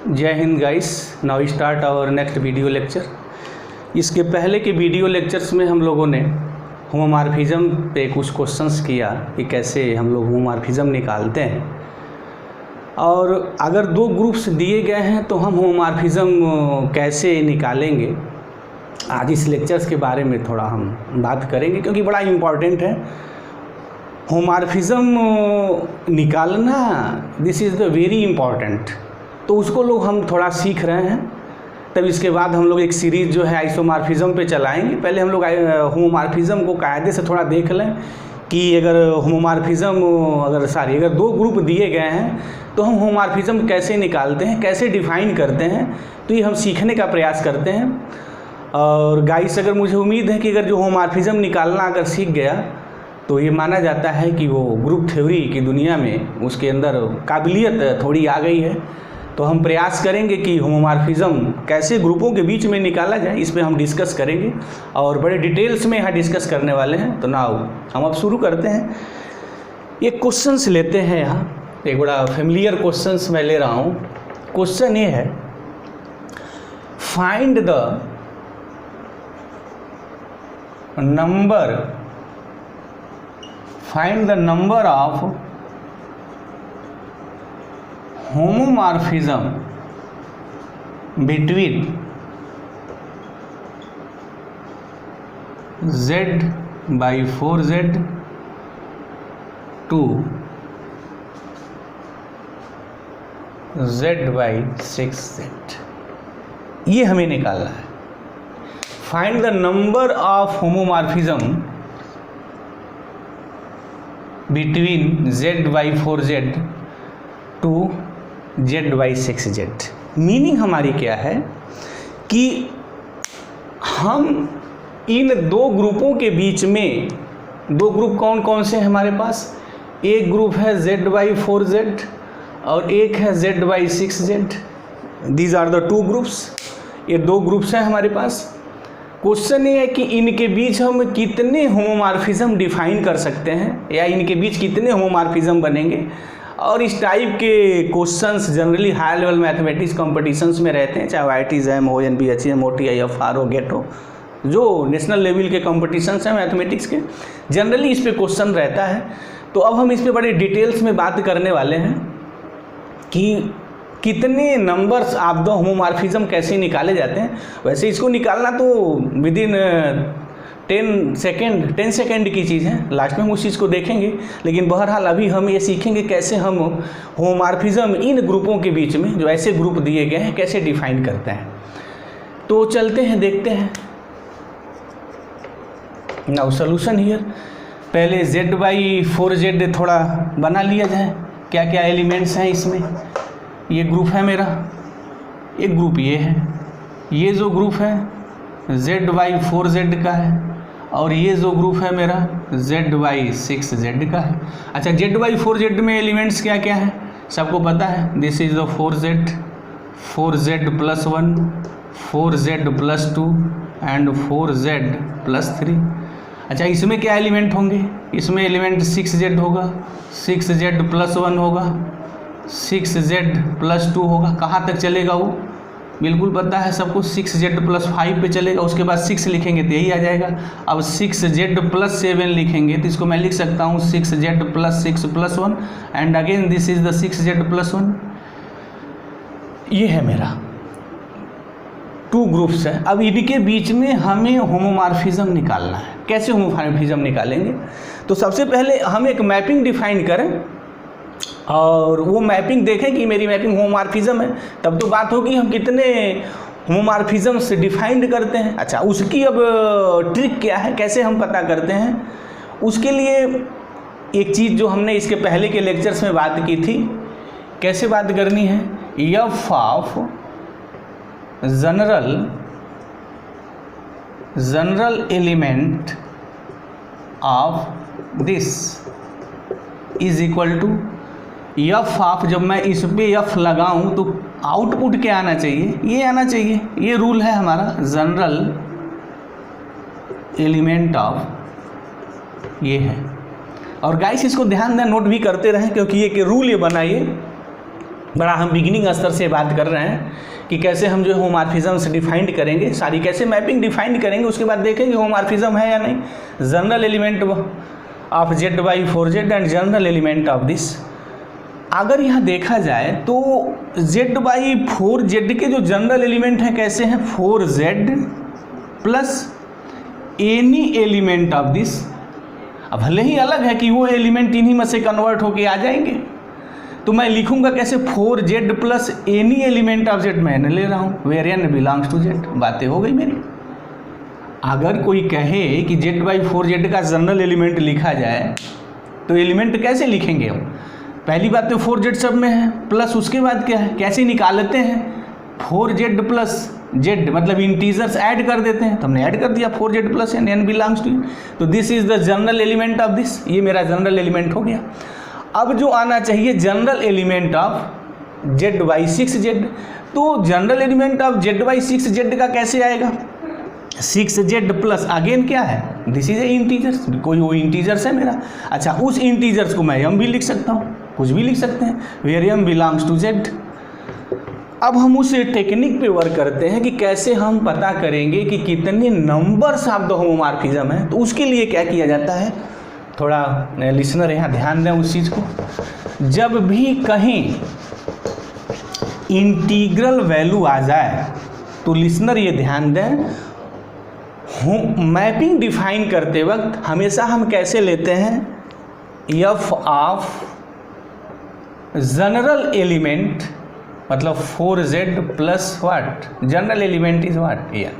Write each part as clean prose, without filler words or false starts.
जय Hind guys. Now start our next video lecture. इसके पहले के वीडियो लेक्चर्स में हम लोगों ने होमोमॉर्फिज्म पे कुछ क्वेश्चंस किया कि कैसे हम लोग होमोमॉर्फिज्म निकालते हैं, और अगर दो ग्रुप्स दिए गए हैं तो हम होमोमॉर्फिज्म कैसे निकालेंगे। आज इस लेक्चर्स के बारे में थोड़ा हम बात करेंगे क्योंकि बड़ा इम्पॉर्टेंट है होमोमॉर्फिज्म निकालना। This is the very important. तो उसको लोग हम थोड़ा सीख रहे हैं, तब इसके बाद हम लोग एक सीरीज़ जो है आइसोमॉर्फिज्म पे चलाएंगे। पहले हम लोग होमोमॉर्फिज्म को कायदे से थोड़ा देख लें कि अगर अगर दो ग्रुप दिए गए हैं तो हम होमोमॉर्फिज्म कैसे निकालते हैं, कैसे डिफाइन करते हैं। तो ये हम सीखने का प्रयास करते हैं। और गाइस, अगर मुझे उम्मीद है कि अगर जो होमोमॉर्फिज्म निकालना अगर सीख गया तो ये माना जाता है कि वो ग्रुप थ्योरी की दुनिया में उसके अंदर काबिलियत थोड़ी आ गई है। तो हम प्रयास करेंगे कि होमोमॉर्फिज्म कैसे ग्रुपों के बीच में निकाला जाए, इस पे हम डिस्कस करेंगे और बड़े डिटेल्स में यहाँ डिस्कस करने वाले हैं। तो नाउ हम अब शुरू करते हैं। एक क्वेश्चंस लेते हैं। यहाँ एक बड़ा फेमिलियर क्वेश्चंस मैं ले रहा हूँ। क्वेश्चन ये है, find the number of homomorphism between z by 4z to z by 6z। ये हमें निकालना है। Find the number of homomorphism between z by 4z to z by 6z। Meaning हमारी क्या है कि हम इन दो ग्रुपों के बीच में, दो ग्रुप कौन कौन से हैं हमारे पास, एक ग्रुप है z by 4z और एक है z by 6z। These are the two groups. ये दो ग्रुप्स हैं हमारे पास। क्वेश्चन ये है कि इनके बीच हम कितने होमोमॉर्फिज्म डिफाइन कर सकते हैं, या इनके बीच कितने होमोमॉर्फिज्म बनेंगे। और इस टाइप के questions generally high level mathematics competitions में रहते हैं, चाहे IIT JAM हो, NBHM हो, TIFR हो, गेट हो, जो नेशनल लेवल के कॉम्पिटिशन्स हैं मैथमेटिक्स के, जनरली इस पे क्वेश्चन रहता है। तो अब हम इस पे बड़े डिटेल्स में बात करने वाले हैं कि कितने नंबर्स ऑफ द होमोमॉर्फिज्म कैसे निकाले जाते हैं। वैसे इसको निकालना तो विदिन 10 सेकेंड की चीज़ है, लास्ट में हम उस चीज़ को देखेंगे। लेकिन बहरहाल अभी हम ये सीखेंगे कैसे हम होमोमॉर्फिज्म इन ग्रुपों के बीच में, जो ऐसे ग्रुप दिए गए हैं, कैसे डिफाइन करते हैं। तो चलते हैं, देखते हैं। Now solution here. पहले z by 4z थोड़ा बना लिया जाए, क्या क्या एलिमेंट्स हैं इसमें। ये ग्रुप है मेरा, एक ग्रुप ये है, ये जो ग्रुप है z by 4z का है, और ये जो ग्रुप है मेरा z by 6z का है। अच्छा, z by 4z में एलिमेंट्स क्या क्या है सबको पता है। This is the 4z, 4z plus 1, 4z plus 2 and 4z plus 3। अच्छा, इसमें क्या एलिमेंट होंगे, इसमें एलिमेंट 6z होगा, 6z plus 1 होगा, 6z plus 2 होगा। कहाँ तक चलेगा वो बिल्कुल पता है सबको, 6z plus 5 पे चलेगा। उसके बाद 6 लिखेंगे तो यही आ जाएगा। अब 6z plus 7 लिखेंगे तो इसको मैं लिख सकता हूँ 6z plus 6 plus 1 and again this is the 6z plus 1। ये है मेरा टू ग्रुप्स है। अब इनके बीच में हमें होमोमॉर्फिज्म निकालना है। कैसे होमोमॉर्फिज्म निकालेंगे? तो सबसे पहले हम एक मैपिंग डिफाइन करें और वो मैपिंग देखें कि मेरी मैपिंग होमोमॉर्फिज्म है, तब तो बात होगी हम कितने होमोमॉर्फिज्म से डिफाइंड करते हैं। अच्छा, उसकी अब ट्रिक क्या है, कैसे हम पता करते हैं। उसके लिए एक चीज़ जो हमने इसके पहले के लेक्चर्स में बात की थी, कैसे बात करनी है, F of general element of this is equal to F of. जब मैं इस पे एफ लगाऊं तो आउटपुट क्या आना चाहिए, ये आना चाहिए। ये रूल है हमारा, जनरल एलिमेंट ऑफ ये है। और गाइस इसको ध्यान दें, नोट भी करते रहें क्योंकि ये रूल ये बनाइए बड़ा हम बिगिनिंग स्तर से बात कर रहे हैं कि कैसे हम जो होमोमॉर्फिज्म्स डिफाइंड करेंगे, सारी कैसे मैपिंग डिफाइंड करेंगे, उसके बाद देखेंगे होमोमॉर्फिज्म है या नहीं। General element of Z/4Z and general element of this. अगर यहाँ देखा जाए तो Z/4Z के जो जनरल एलिमेंट हैं कैसे हैं, 4Z plus any element of this. अब भले ही अलग है कि वो एलिमेंट इन्हीं में से कन्वर्ट होके आ जाएंगे, तो मैं लिखूंगा कैसे 4Z plus any element of Z मैं ले रहा हूँ, where n belongs to Z। बातें हो गई मेरी। अगर कोई कहे कि Z/4Z का जनरल एलिमेंट लिखा जाए तो एलिमेंट कैसे लिखेंगे हम? पहली बात तो 4Z सब में है, प्लस उसके बाद क्या है, कैसे निकालते हैं 4Z प्लस Z, मतलब इंटीजर्स ऐड कर देते हैं। तो हमने ऐड कर दिया 4Z plus n belongs to. तो this is the general element of this, ये मेरा जनरल एलिमेंट हो गया। अब जो आना चाहिए जनरल एलिमेंट ऑफ Z/6Z, तो जनरल एलिमेंट ऑफ Z/6Z का कैसे आएगा, 6Z प्लस अगेन क्या है, दिस इज ए इंटीजर्स, कोई वो इंटीजर्स है मेरा। अच्छा, उस इंटीजर्स को मैं m भी लिख सकता हूँ, कुछ भी लिख सकते हैं, where m belongs to Z। अब हम उस टेक्निक पे वर्क करते हैं कि कैसे हम पता करेंगे कि कितने नंबर्स ऑफ द होमोमॉर्फिज्म है। तो उसके लिए क्या किया जाता है, थोड़ा लिसनर यहाँ ध्यान दें उस चीज़ को। जब भी कहीं इंटीग्रल वैल्यू आ जाए तो लिसनर ये ध्यान दें, मैपिंग डिफाइन करते वक्त हमेशा हम कैसे लेते हैं, f ऑफ जनरल एलिमेंट, मतलब 4Z plus what, general element is what, या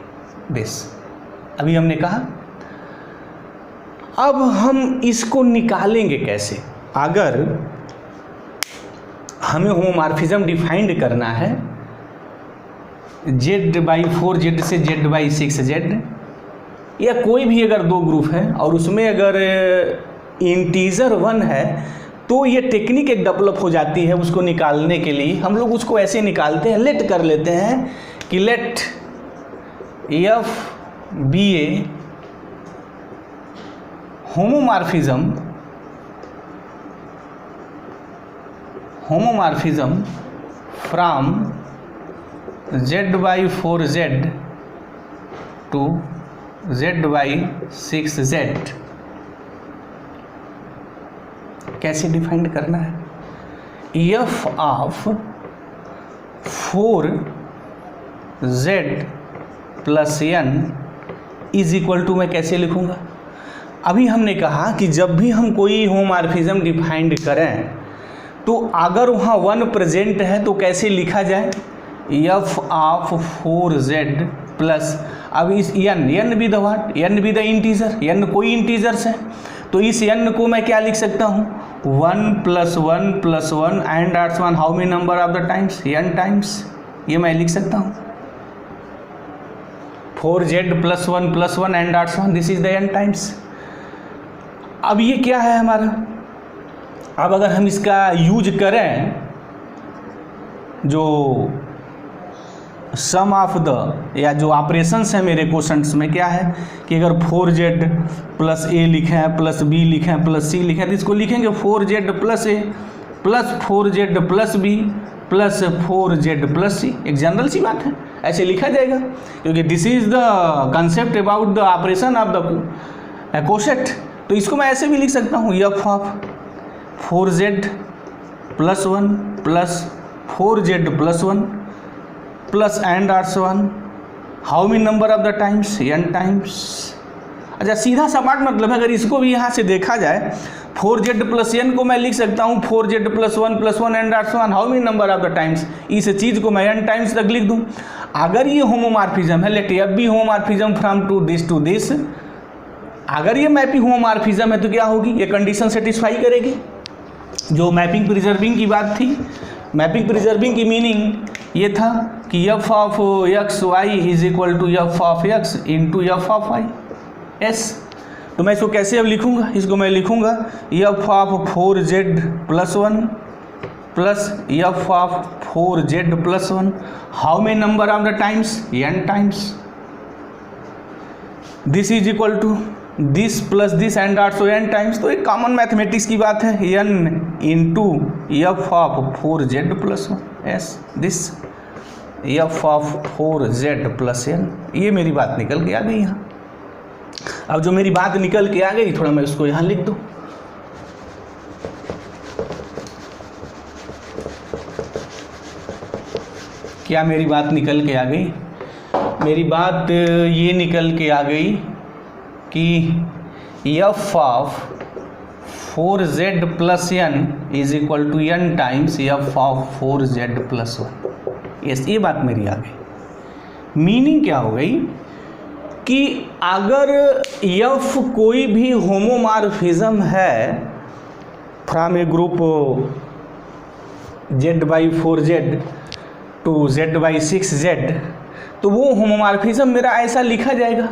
दिस। अभी हमने कहा। अब हम इसको निकालेंगे कैसे, अगर हमें होमोमॉर्फिज्म डिफाइंड करना है Z/4Z से Z/6Z, या कोई भी अगर दो ग्रुप है और उसमें अगर इंटीजर 1 है, तो ये टेक्निक एक डेवलप हो जाती है उसको निकालने के लिए। हम लोग उसको ऐसे निकालते हैं, लेट कर लेते हैं कि let F be a homomorphism from Z/4Z to Z/6Z। कैसे डिफाइन करना है, F of 4Z plus n is equal to, मैं कैसे लिखूंगा। अभी हमने कहा कि जब भी हम कोई होमोमॉर्फिज्म डिफाइंड करें तो अगर वहाँ 1 प्रेजेंट है तो कैसे लिखा जाए, F ऑफ 4Z प्लस, अब इस n भी द व्हाट, n भी द इंटीजर, n कोई इंटीजर्स है, तो इस n को मैं क्या लिख सकता हूँ, 1 plus 1 plus 1 and arts 1, how many number of the times, n times, ये मैं लिख सकता हूँ 4Z plus 1 and arts 1, this is the n times. अब ये क्या है हमारा, अब अगर हम इसका यूज करें, जो सम ऑफ द, या जो ऑपरेशंस है मेरे क्वेश्चंस में क्या है कि अगर 4Z प्लस ए लिखें प्लस बी लिखें प्लस सी लिखें, तो इसको लिखेंगे 4Z plus A plus 4Z plus B plus 4Z plus C. एक जनरल सी बात है, ऐसे लिखा जाएगा, क्योंकि this is the concept about the operation of the coset. तो इसको मैं ऐसे भी लिख सकता हूँ, F of 4Z plus 1 plus 4Z plus 1 plus and arts 1, how many number of the times, n times. अच्छा, सीधा सपाट मतलब है, अगर इसको भी यहाँ से देखा जाए 4Z प्लस n को मैं लिख सकता हूँ 4Z plus 1 and arts 1, how many number of the times. इस चीज़ को मैं n टाइम्स तक लिख दूँ। अगर ये होमोमॉर्फिज्म है, let F be homomorphism from to this, अगर ये मैपिंग होमोमॉर्फिज्म है तो क्या होगी, ये कंडीशन सेटिस्फाई करेगी। जो मैपिंग प्रिजर्विंग की बात थी, मैपिंग प्रिजर्विंग की मीनिंग ये था कि F of x y is equal to F of x into F of y एस। तो मैं इसको कैसे अब लिखूंगा, इसको मैं लिखूंगा F of 4Z plus 1 plus F of 4Z plus 1, how many number of the times, n times, this is equal to this plus this and also n times, तो एक कॉमन मैथमेटिक्स की बात है, n into F of 4z plus 1 एस, this F of 4z plus n, ये मेरी बात निकल के आ गई यहाँ। अब जो मेरी बात निकल के आ गई थोड़ा मैं उसको यहाँ लिख दूँ। क्या मेरी बात निकल के आ गई? मेरी बात ये निकल के आ गई कि F of 4z plus n is equal to n times F of 4z plus 1। Yes, ये बात मेरी आ गई। मीनिंग क्या हो गई कि अगर एफ कोई भी होमोमॉर्फिज्म है from A group z/4z to z/6z, तो वो होमोमॉर्फिज्म मेरा ऐसा लिखा जाएगा।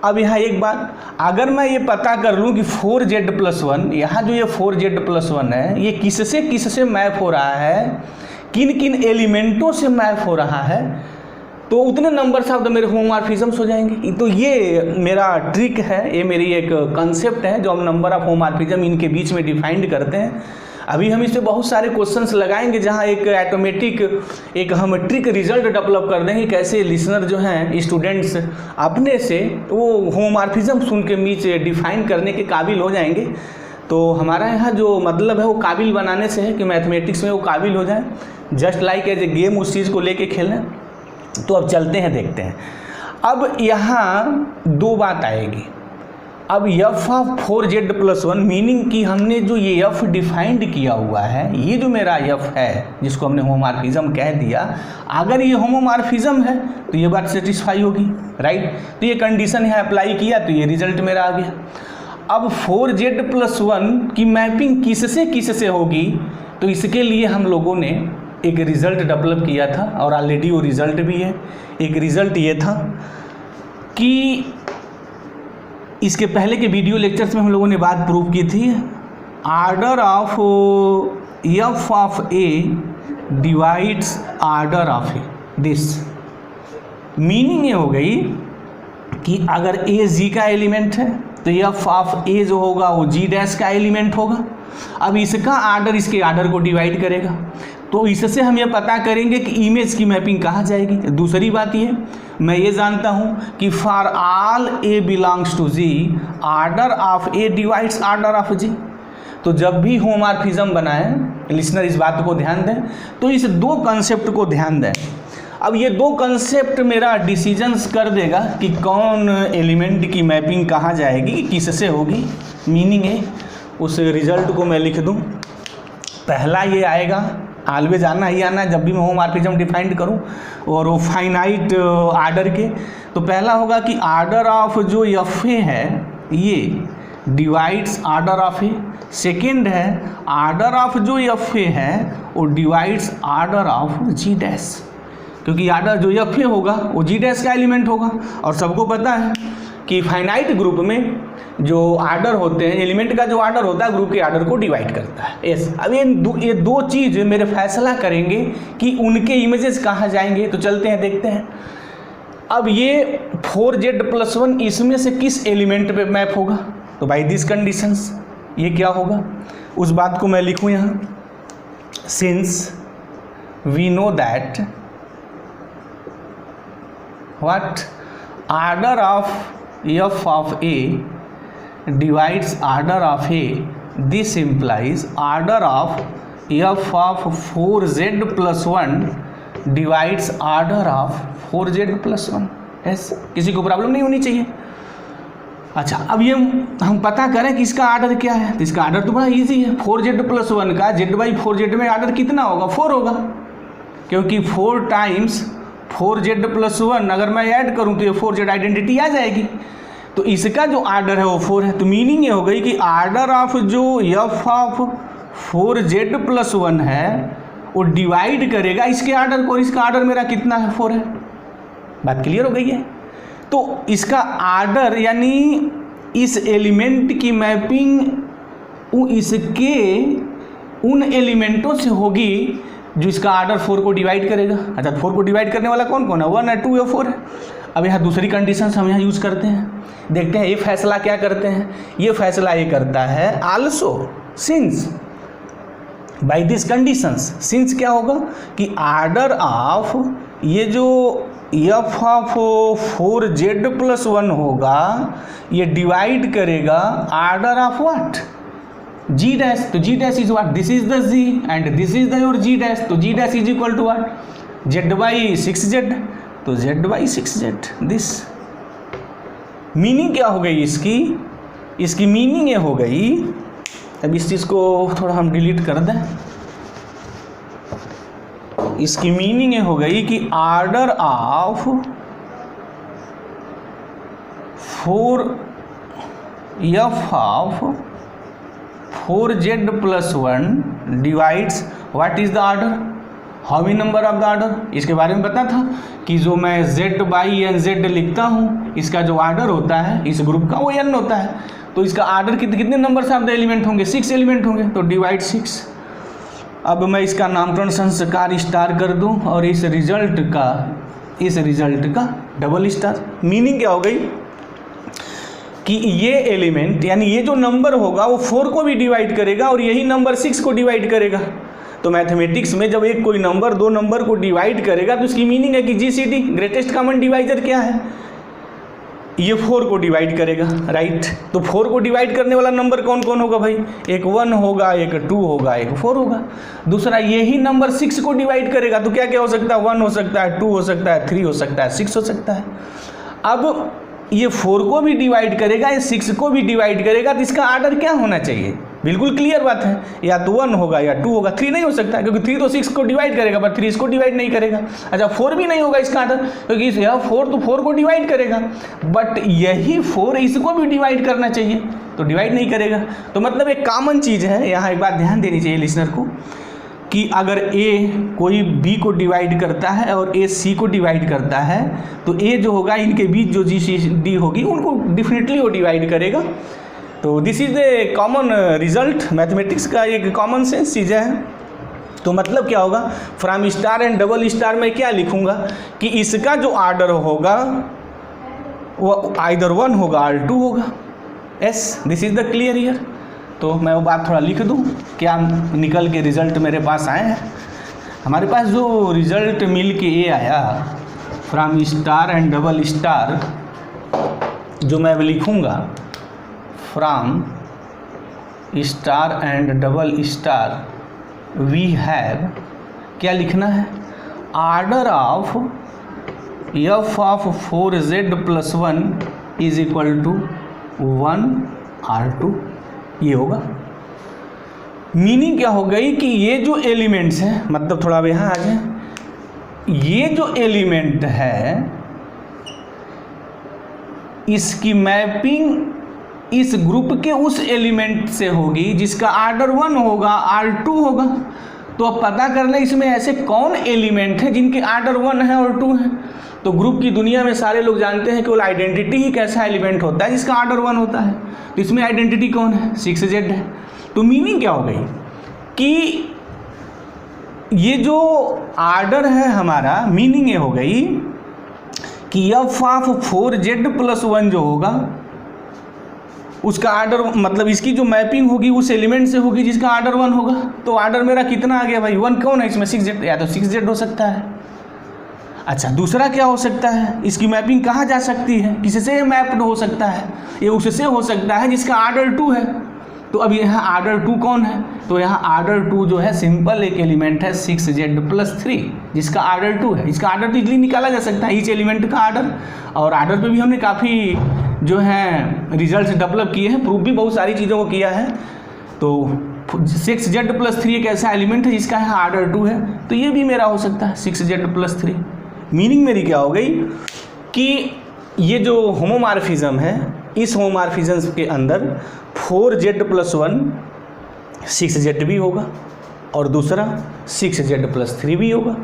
अब यहाँ एक बात, अगर मैं ये पता कर लूँ कि 4z प्लस 1, यहाँ जो ये 4z प्लस 1 है ये किससे मैप हो रहा है, किन किन एलिमेंटों से मैप हो रहा है, तो उतने नंबर साहब तो मेरे होमोमॉर्फिज्म्स हो जाएंगे। तो ये मेरा ट्रिक है, ये मेरी एक कंसेप्ट है जो हम नंबर ऑफ होमोमॉर्फिज्म इनके बीच में डिफाइंड करते हैं। अभी हम इस पर बहुत सारे क्वेश्चंस लगाएंगे जहां एक ऑटोमेटिक एक हम ट्रिक रिजल्ट डेवलप कर देंगे, कैसे लिसनर जो हैं स्टूडेंट्स अपने से वो होमोमॉर्फिज्म सुन के बीच डिफाइन करने के काबिल हो जाएंगे। तो हमारा यहाँ जो मतलब है वो काबिल बनाने से है कि मैथमेटिक्स में वो काबिल हो जाए, just like as a game उस चीज़ को लेके खेलें। तो अब चलते हैं, देखते हैं। अब यहाँ दो बात आएगी। अब F of 4z plus 1 meaning कि हमने जो ये एफ डिफाइंड किया हुआ है, ये जो मेरा एफ है जिसको हमने होमोमॉर्फिज्म कह दिया, अगर ये होमोमॉर्फिज्म है तो ये बात सेटिस्फाई होगी, राइट। तो ये कंडीशन है अप्लाई किया तो ये रिजल्ट मेरा आ गया। अब 4z प्लस 1 की मैपिंग किससे होगी, तो इसके लिए हम लोगों ने एक रिज़ल्ट डेवलप किया था और ऑलरेडी वो रिज़ल्ट भी है। एक रिज़ल्ट ये था कि इसके पहले के वीडियो लेक्चर्स में हम लोगों ने बात प्रूव की थी, order of F of A divides order of A, this meaning ये हो गई कि अगर ए जी का एलिमेंट है तो एफ ऑफ ए जो होगा वो जी डैश का एलिमेंट होगा। अब इसका आर्डर इसके आर्डर को डिवाइड करेगा, तो इससे हम ये पता करेंगे कि इमेज की मैपिंग कहाँ जाएगी। दूसरी बात ये, मैं ये जानता हूँ कि for all A belongs to G, order of A divides order of G. तो जब भी होमोमॉर्फिज्म बनाएं, लिसनर इस बात को ध्यान दें, तो इस दो कंसेप्ट को ध्यान दें। अब ये दो कंसेप्ट मेरा डिसीजंस कर देगा कि कौन एलिमेंट की मैपिंग कहाँ जाएगी, किससे होगी। मीनिंग है उस रिजल्ट को मैं लिख दूँ। पहला ये आएगा, ऑलवेज आना ही आना जब भी मैं होमोमॉर्फिज्म डिफाइंड करूं, और वो फाइनाइट आर्डर के। तो पहला होगा कि आर्डर ऑफ जो एफ ए है ये divides order of A. Second है आर्डर ऑफ जो एफ ए है वो divides order of G dash, क्योंकि आर्डर जो एफ ए होगा वो जी डैश का एलिमेंट होगा। और सबको पता है कि फाइनाइट ग्रुप में जो आर्डर होते हैं, एलिमेंट का जो आर्डर होता है ग्रुप के आर्डर को डिवाइड करता है। यस, अब ये दो चीज़ मेरे फैसला करेंगे कि उनके इमेजेस कहाँ जाएंगे। तो चलते हैं, देखते हैं। अब ये 4z प्लस 1 इसमें से किस एलिमेंट पे मैप होगा, तो बाय दिस कंडीशंस ये क्या होगा, उस बात को मैं लिखूँ यहाँ। Since we know that what order of F of A divides order of A, this implies order of f of 4z plus 1 divides order of 4z plus 1। yes, किसी को प्रॉब्लम नहीं होनी चाहिए। अच्छा, अब ये हम पता करें कि इसका आर्डर क्या है। तो इसका आर्डर तो बड़ा इजी है, 4z प्लस 1 का z/4z में आर्डर कितना होगा, 4 होगा, क्योंकि 4 टाइम्स 4z प्लस 1 अगर मैं ऐड करूँ तो ये 4z आइडेंटिटी आ जाएगी। तो इसका जो आर्डर है वो 4 है। तो मीनिंग ये हो गई कि आर्डर ऑफ जो एफ ऑफ 4z प्लस 1 है वो डिवाइड करेगा इसके आर्डर को, और इसका आर्डर मेरा कितना है, 4 है। बात क्लियर हो गई है। तो इसका आर्डर यानी इस एलिमेंट की मैपिंग इसके उन एलिमेंटों से होगी जो इसका आर्डर 4 को डिवाइड करेगा। अच्छा, 4 को डिवाइड करने वाला कौन कौन है, 1 है, 2 या 4 है। अब यहाँ दूसरी कंडीशन हम यहाँ यूज़ करते हैं, देखते हैं ये फैसला क्या करते हैं। ये फैसला ये करता है also since by this conditions, since क्या होगा कि आर्डर ऑफ ये जो एफ ऑफ 4z+1 होगा ये डिवाइड करेगा order of what g dash. तो g dash is what, this is the g and this is the your g dash. तो g dash is equal to what z/6z, तो z/6z this. Meaning क्या हो गई इसकी meaning ये हो गई, अब इस चीज़ को थोड़ा हम डिलीट कर दें। इसकी मीनिंग ये हो गई कि order of 4f of 4z+1 divides what is the order, how many number of the order. इसके बारे में पता था कि जो मैं z/n/z लिखता हूँ इसका जो आर्डर होता है इस ग्रुप का वो n होता है। तो इसका आर्डर कितने नंबर ऑफ द एलिमेंट होंगे, 6 एलिमेंट होंगे, तो डिवाइड 6। अब मैं इसका नामकरण संस्कार स्टार कर दूं और इस रिजल्ट का डबल स्टार। मीनिंग क्या हो गई कि ये एलिमेंट यानी ये जो नंबर होगा वो 4 को भी डिवाइड करेगा और यही नंबर 6 को डिवाइड करेगा। तो मैथमेटिक्स में जब एक कोई नंबर 2 नंबर को डिवाइड करेगा तो इसकी मीनिंग है कि GCD ग्रेटेस्ट कॉमन डिवाइजर क्या है, ये 4 को डिवाइड करेगा, राइट। तो 4 को डिवाइड करने वाला नंबर कौन कौन होगा भाई, एक 1 होगा, एक 2 होगा, एक 4 होगा। दूसरा यही नंबर 6 को डिवाइड करेगा, तो क्या क्या हो सकता है, 1 हो सकता है, 2 हो सकता है, 3 हो सकता है, 6 हो सकता है। अब ये 4 को भी डिवाइड करेगा, ये 6 को भी डिवाइड करेगा, तो इसका आर्डर क्या होना चाहिए, बिल्कुल क्लियर बात है, या तो 1 होगा या 2 होगा, 3 नहीं हो सकता क्योंकि 3 तो 6 को डिवाइड करेगा पर 3 इसको डिवाइड नहीं करेगा। अच्छा 4 भी नहीं होगा इसका आर्डर क्योंकि यह 4 तो 4 को डिवाइड करेगा बट यही 4 इसको भी डिवाइड करना चाहिए तो डिवाइड नहीं करेगा। तो मतलब एक कॉमन चीज़ है, यहाँ एक बात ध्यान देनी चाहिए लिसनर को कि अगर A कोई B को डिवाइड करता है और A C को डिवाइड करता है तो A जो होगा इनके बीच जो GCD होगी उनको डेफिनेटली वो डिवाइड करेगा। तो this is a common result, mathematics का एक कॉमन सेंस चीज़ है। तो मतलब क्या होगा, from star and double star में क्या लिखूंगा कि इसका जो आर्डर होगा वो आइदर 1 होगा और 2 होगा। Yes, this is the clear here. तो मैं वो बात थोड़ा लिख दूं, क्या निकल के रिज़ल्ट मेरे पास आए हैं। हमारे पास जो रिज़ल्ट मिल के ये आया from star and double star, जो मैं लिखूंगा from star and double star we have, क्या लिखना है, order of f of 4z+1 is equal to 1 R2, ये होगा। मीनिंग क्या हो गई कि ये जो एलिमेंट्स हैं, मतलब थोड़ा अब यहाँ आ जाए, ये जो एलिमेंट है इसकी मैपिंग इस ग्रुप के उस एलिमेंट से होगी जिसका आर्डर 1 होगा R2 होगा। तो अब पता करना इसमें ऐसे कौन एलिमेंट हैं जिनके आर्डर 1 है और 2 है। तो ग्रुप की दुनिया में सारे लोग जानते हैं केवल आइडेंटिटी ही कैसा एलिमेंट होता है जिसका आर्डर 1 होता है। तो इसमें आइडेंटिटी कौन है, 6z है। तो मीनिंग क्या हो गई कि ये जो आर्डर है हमारा, मीनिंग ये हो गई कि f ऑफ 4z+1 जो होगा उसका आर्डर, मतलब इसकी जो मैपिंग होगी उस एलिमेंट से होगी जिसका आर्डर 1 होगा। तो आर्डर मेरा कितना आ गया भाई, 1 कौन है इसमें, 6z, या तो 6z हो सकता है। अच्छा दूसरा क्या हो सकता है, इसकी मैपिंग कहाँ जा सकती है, किससे मैप्ड हो सकता है, ये उससे हो सकता है जिसका आर्डर 2 है। तो अब यहाँ आर्डर 2 कौन है, तो यहाँ आर्डर 2 जो है सिंपल एक एलिमेंट है 6z+3 जिसका आर्डर 2 है। इसका आर्डर तो इजीली निकाला जा सकता है, ईच एलिमेंट का आर्डर। और आर्डर पे भी हमने काफ़ी जो है रिजल्ट्स डेवलप किए हैं, प्रूफ भी बहुत सारी चीज़ों को किया है। तो 6z+3 एक ऐसा एलिमेंट है जिसका यहाँ आर्डर 2 है, तो ये भी मेरा हो सकता है 6z+3। मीनिंग मेरी क्या हो गई कि ये जो होमोमॉर्फिज्म है, इस होमोमॉर्फिज्म के अंदर 4z+1 6z भी होगा और दूसरा 6z+3 भी होगा।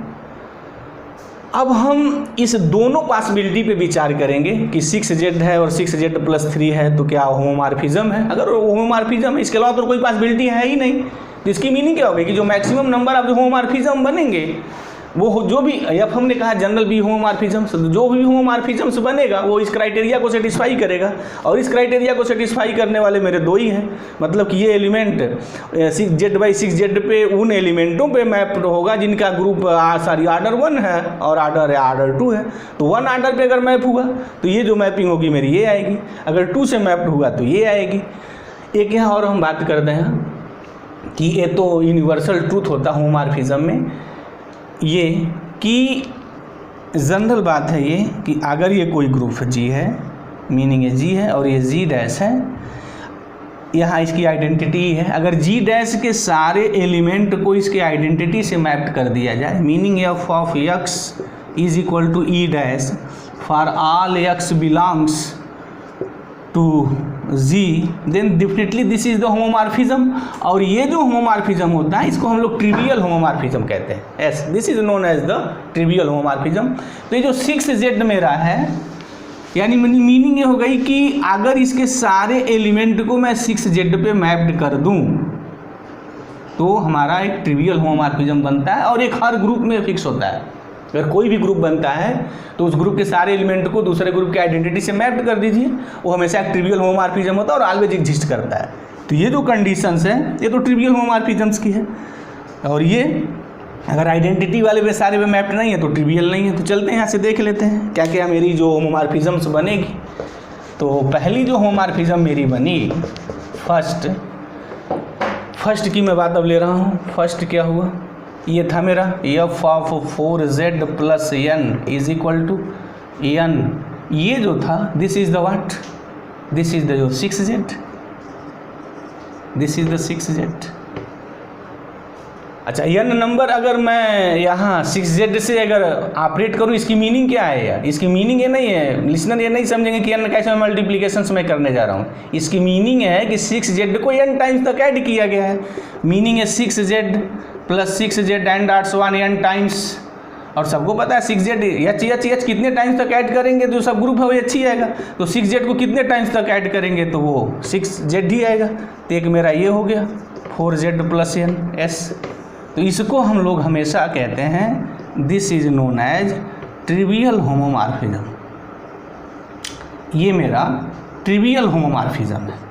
अब हम इस दोनों पॉसिबिलिटी पे विचार करेंगे कि 6z है और 6z+3 है तो क्या होमोमॉर्फिज्म है। अगर होमोमॉर्फिज्म है, इसके अलावा तो कोई पॉसिबिलिटी है ही नहीं, तो इसकी मीनिंग क्या होगी कि जो मैक्सिमम नंबर ऑफ होमोमॉर्फिज्म बनेंगे वो जो भी एफ हमने कहा जनरल बी होमोमॉर्फिज्म्स, जो भी होमोमॉर्फिज्म्स बनेगा वो इस क्राइटेरिया को सेटिस्फाई करेगा, और इस क्राइटेरिया को सेटिस्फाई करने वाले मेरे दो ही हैं। मतलब कि ये एलिमेंट 6z/6z पे उन एलिमेंटों पे मैप होगा जिनका ग्रुप आर्डर 1 है और आर्डर 2 है। तो 1 आर्डर पे अगर मैप हुआ तो ये जो मैपिंग होगी मेरी ये आएगी, अगर 2 से मैप्ड हुआ तो ये आएगी। एक यहाँ और हम बात करते हैं कि ये तो यूनिवर्सल ट्रूथ होता है होमोमॉर्फिज्म में, ये कि जनरल बात है ये कि अगर ये कोई ग्रुप G है, मीनिंग ये G है और ये G डैश है, यहाँ इसकी आइडेंटिटी है, अगर G डैश के सारे एलिमेंट को इसके आइडेंटिटी से मैप कर दिया जाए, meaning f of x is equal to E dash for all x belongs to G, then definitely this is the homomorphism. और ये जो होमोमॉर्फिज्म होता है इसको हम लोग ट्रिवियल होमोमॉर्फिज्म कहते हैं, as this is known as the trivial homomorphism. तो ये जो 6z मेरा है, यानी मीनिंग ये हो गई कि अगर इसके सारे एलिमेंट को मैं 6z पे मैप्ड कर दूं तो हमारा एक ट्रिवियल होमोमॉर्फिज्म बनता है, और एक हर ग्रुप में फिक्स होता है। अगर कोई भी ग्रुप बनता है तो उस ग्रुप के सारे एलिमेंट को दूसरे ग्रुप के आइडेंटिटी से मैप कर दीजिए, वो हमेशा एक ट्रिवियल होमोमॉर्फिज्म होता है और ऑलवेज एग्जिस्ट करता है। तो ये जो कंडीशंस है ये तो ट्रिवियल होमोमॉर्फिज्म्स की है, और ये अगर आइडेंटिटी वाले पे सारे पे मैप्ड नहीं है तो ट्रिवियल नहीं है। तो चलते हैं यहाँ से देख लेते हैं क्या क्या मेरी जो होमोमॉर्फिज्म्स बनेगी। तो पहली जो होमोमॉर्फिज्म मेरी बनी फर्स्ट की मैं बात अब ले रहा हूँ। फर्स्ट क्या हुआ, ये था मेरा f of 4z plus n is equal to n, ये जो था this is the what, this is the 6z, this is the 6z। अच्छा n नंबर अगर मैं यहाँ 6z से अगर ऑपरेट करूँ, इसकी मीनिंग क्या है यार, इसकी मीनिंग ये नहीं है, लिसनर ये नहीं समझेंगे कि n कैसे मल्टीप्लिकेशंस में करने जा रहा हूँ। इसकी मीनिंग है कि 6z को n टाइम्स तक ऐड किया गया है, मीनिंग है 6z plus 6z and dots 1 n times, और सबको पता है 6z h कितने टाइम्स तक ऐड करेंगे जो सब ग्रुप है वो h ही आएगा, तो 6z को कितने टाइम्स तक ऐड करेंगे तो वो 6z ही आएगा। तो एक मेरा ये हो गया 4z प्लस n s। तो इसको हम लोग हमेशा कहते हैं this is known as trivial homomorphism, ये मेरा ट्रिवियल होमोमॉर्फिज्म है।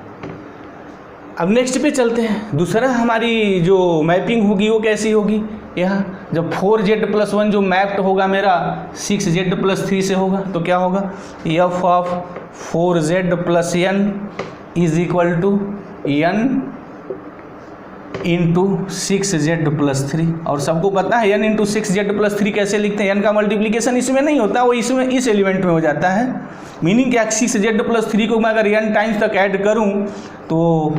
अब नेक्स्ट पे चलते हैं। दूसरा हमारी जो मैपिंग होगी वो कैसी होगी, यहाँ जब 4z प्लस 1 जो मैप्ड होगा मेरा 6z प्लस 3 से होगा तो क्या होगा, f of 4z plus n is equal to n into 6z plus 3। और सबको पता है n इंटू 6z प्लस 3 कैसे लिखते हैं, n का मल्टीप्लिकेशन इसमें नहीं होता, वो इसमें इस एलिमेंट में हो जाता है। मीनिंग क्या 6z प्लस 3 को मैं अगर n टाइम्स तक ऐड करूं तो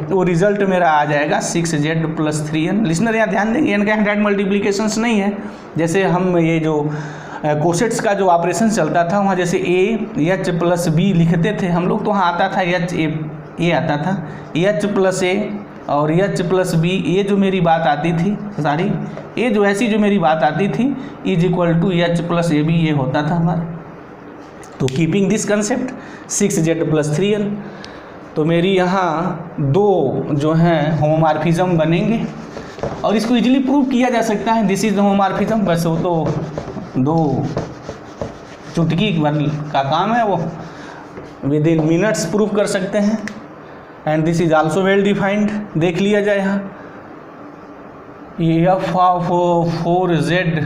वो रिजल्ट मेरा आ जाएगा 6z प्लस 3n। लिसनर यहाँ ध्यान देंगे n का डायरेक्ट मल्टीप्लिकेशंस नहीं है, जैसे हम ये जो कोसेट्स का जो ऑपरेशन चलता था वहाँ जैसे a h प्लस b लिखते थे हम लोग, तो वहाँ आता था a आता था h प्लस a और h प्लस b, ये जो मेरी बात आती थी सारी, ये जो ऐसी जो मेरी बात आती थी is equal to h plus a b, ये होता था हमारा। तो keeping this concept 6z plus 3n, तो मेरी यहाँ दो जो हैं होमोमॉर्फिज्म बनेंगे और इसको इजीली प्रूव किया जा सकता है। दिस इज द होमोमॉर्फिज्म, बस वो तो दो चुटकी का काम है, वो विद इन मिनट्स प्रूव कर सकते हैं। And this is also well defined, देख लिया जाए यहाँ f of 4z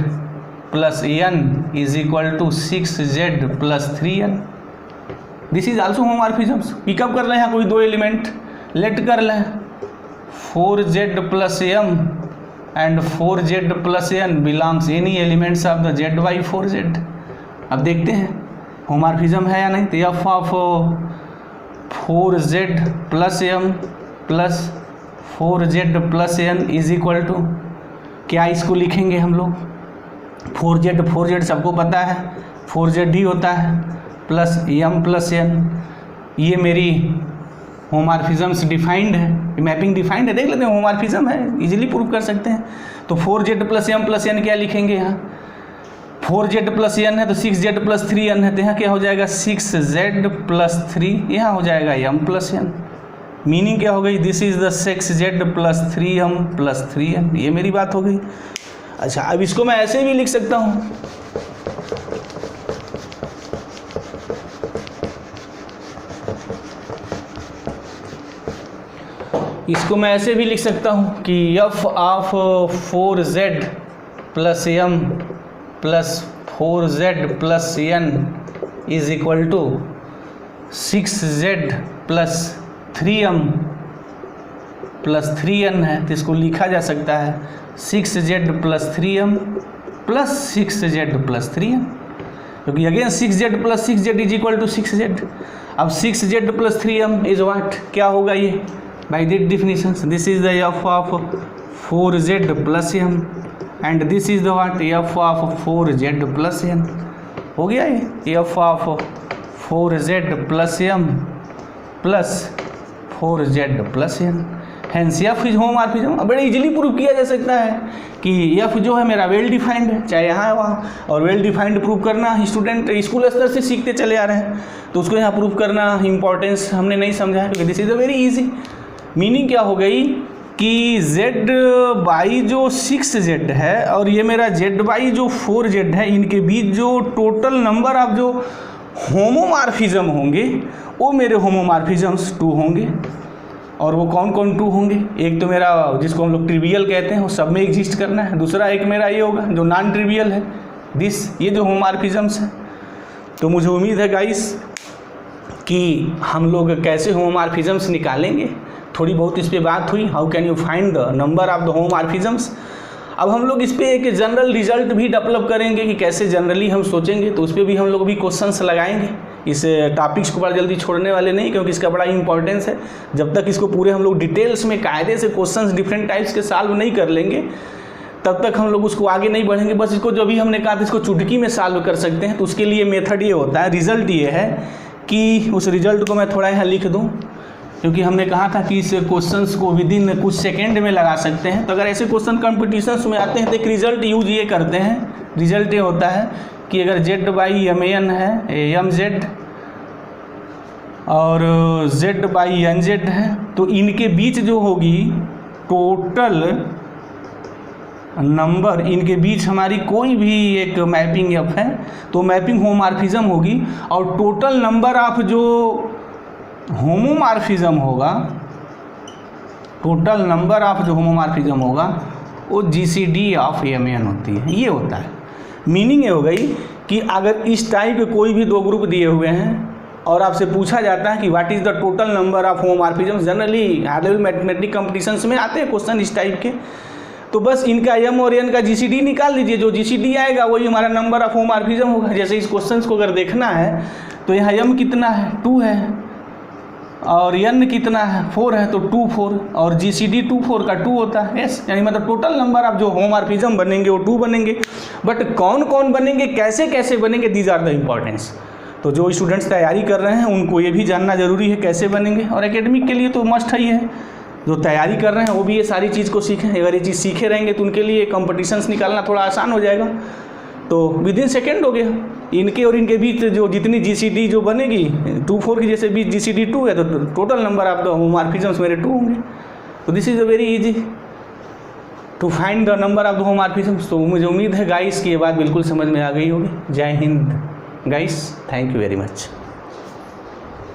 plus n is equal to 6z plus 3n। This is also homomorphisms. Pick up कर लें यहाँ कोई दो एलिमेंट, लेट कर लें 4z plus m and 4z plus n belongs any elements of the z by 4z। अब देखते हैं होमोमॉर्फिज्म है या नहीं। तो f of 4z plus m plus 4z plus n is equal to, क्या इसको लिखेंगे हम लोग 4z सबको पता है 4z ही होता है, प्लस m प्लस n। ये मेरी होमोमॉर्फिज्म्स डिफाइंड है, मैपिंग डिफाइंड है, देख लेते हैं होमोमॉर्फिज्म है, इजीली प्रूव कर सकते हैं। तो 4z plus m plus n क्या लिखेंगे यहाँ, 4z प्लस n है तो 6z प्लस 3n है, तो यहाँ क्या हो जाएगा 6z प्लस 3, यहाँ हो जाएगा m प्लस n। मीनिंग क्या हो गई, this is the 6z plus 3m plus 3n, ये मेरी बात हो गई। अच्छा, अब इसको मैं ऐसे भी लिख सकता हूँ, इसको मैं ऐसे भी लिख सकता हूँ कि f of 4z plus m plus 4z plus n is equal to 6z plus 3m plus 3n है, तो इसको लिखा जा सकता है 6z plus 3m plus 6z plus 3m, क्योंकि again 6z plus 6z is equal to 6z। अब 6z plus 3m is what, क्या होगा ये, by this definition this is the f of 4z plus m and this is the what f of 4z plus n। हो गया ये f of 4z plus m plus 4z plus n, hence f is homomorphism. अब बड़े easily prove किया जा सकता है कि f जो है मेरा वेल डिफाइंड है, चाहे यहाँ है वहाँ, और वेल डिफाइंड प्रूव करना स्टूडेंट स्कूल स्तर से सीखते चले आ रहे हैं, तो उसको यहाँ प्रूव करना इंपॉर्टेंस हमने नहीं समझा है, क्योंकि this is a very easy. Meaning क्या हो गई कि z बाई जो 6z है और ये मेरा z बाई जो 4z है, इनके बीच जो टोटल नंबर ऑफ जो होमोमॉर्फिज्म होंगे वो मेरे होमोमॉर्फिज्म्स 2 होंगे। और वो कौन कौन 2 होंगे, एक तो मेरा जिसको हम लोग ट्रिवियल कहते हैं वो सब में एग्जिस्ट करना है, दूसरा एक मेरा ये होगा जो नॉन ट्रिवियल है दिस, ये जो होमोमॉर्फिज्म्स है। तो मुझे उम्मीद है गाइस कि हम लोग कैसे होमोमॉर्फिज्म्स निकालेंगे, थोड़ी बहुत इस पर बात हुई, how can you find the number of the homomorphisms. अब हम लोग इस पर एक जनरल रिजल्ट भी डेवलप करेंगे कि कैसे जनरली हम सोचेंगे, तो उस पर भी हम लोग भी क्वेश्चंस लगाएंगे। इस टॉपिक्स को बड़ा जल्दी छोड़ने वाले नहीं, क्योंकि इसका बड़ा इंपॉर्टेंस है। जब तक इसको पूरे हम लोग डिटेल्स में कायदे से क्वेश्चंस डिफरेंट टाइप्स के सॉल्व नहीं कर लेंगे, तब तक हम लोग उसको आगे नहीं बढ़ेंगे। बस इसको जो भी हमने कहा था इसको चुटकी में सॉल्व कर सकते हैं, तो उसके लिए मेथड ये होता है, रिजल्ट ये है कि उस रिजल्ट को मैं थोड़ा यहाँ लिख दूँ, क्योंकि हमने कहा था कि इस क्वेश्चंस को विद इन कुछ सेकेंड में लगा सकते हैं। तो अगर ऐसे क्वेश्चन कॉम्पिटिशन्स में आते हैं तो एक रिजल्ट यूज ये करते हैं, रिजल्ट ये होता है कि अगर z बाई mn है mz और z बाई nz है, तो इनके बीच जो होगी टोटल नंबर, इनके बीच हमारी कोई भी एक मैपिंग f है तो मैपिंग होमोमॉर्फिज्म होगी, और टोटल नंबर ऑफ जो होमोमॉर्फिज्म होगा, टोटल नंबर ऑफ जो होमोमॉर्फिज्म होगा वो GCD ऑफ mn होती है, ये होता है। मीनिंग ये हो गई कि अगर इस टाइप के कोई भी 2 ग्रुप दिए हुए हैं और आपसे पूछा जाता है कि what is the total number of homomorphism, generally high level mathematic competitions में आते हैं क्वेश्चन इस टाइप के, तो बस इनका m और n का GCD निकाल लीजिए, जो GCD आएगा वही हमारा नंबर ऑफ होमोमॉर्फिज्म होगा। जैसे इस क्वेश्चन को अगर देखना है तो यहाँ m कितना है 2 है और n कितना है 4 है, तो 2 4 और GCD 2 4 का 2 होता है, यस, यानी मतलब टोटल नंबर ऑफ जो होमोमॉर्फिज्म बनेंगे वो 2 बनेंगे। बट कौन कौन बनेंगे, कैसे कैसे बनेंगे, दीज आर द इम्पॉर्टेंस। तो जो स्टूडेंट्स तैयारी कर रहे हैं उनको ये भी जानना जरूरी है कैसे बनेंगे, और एकेडमिक के लिए तो मस्ट ही है, जो तैयारी कर रहे हैं वो भी ये सारी चीज़ को सीखें। अगर ये चीज़ सीखे रहेंगे तो उनके लिए कॉम्पिटिशन्स निकालना थोड़ा आसान हो जाएगा। तो विद इन सेकेंड हो गया, इनके और इनके बीच जो जितनी GCD जो बनेगी 2 4 की जैसे बीच GCD 2 है, तो total number of the homomorphisms मेरे 2 होंगे। तो this is a very easy to find the number of the homomorphisms. तो मुझे उम्मीद है गाइस कि ये बात बिल्कुल समझ में आ गई होगी। जय Hind guys, thank you very much.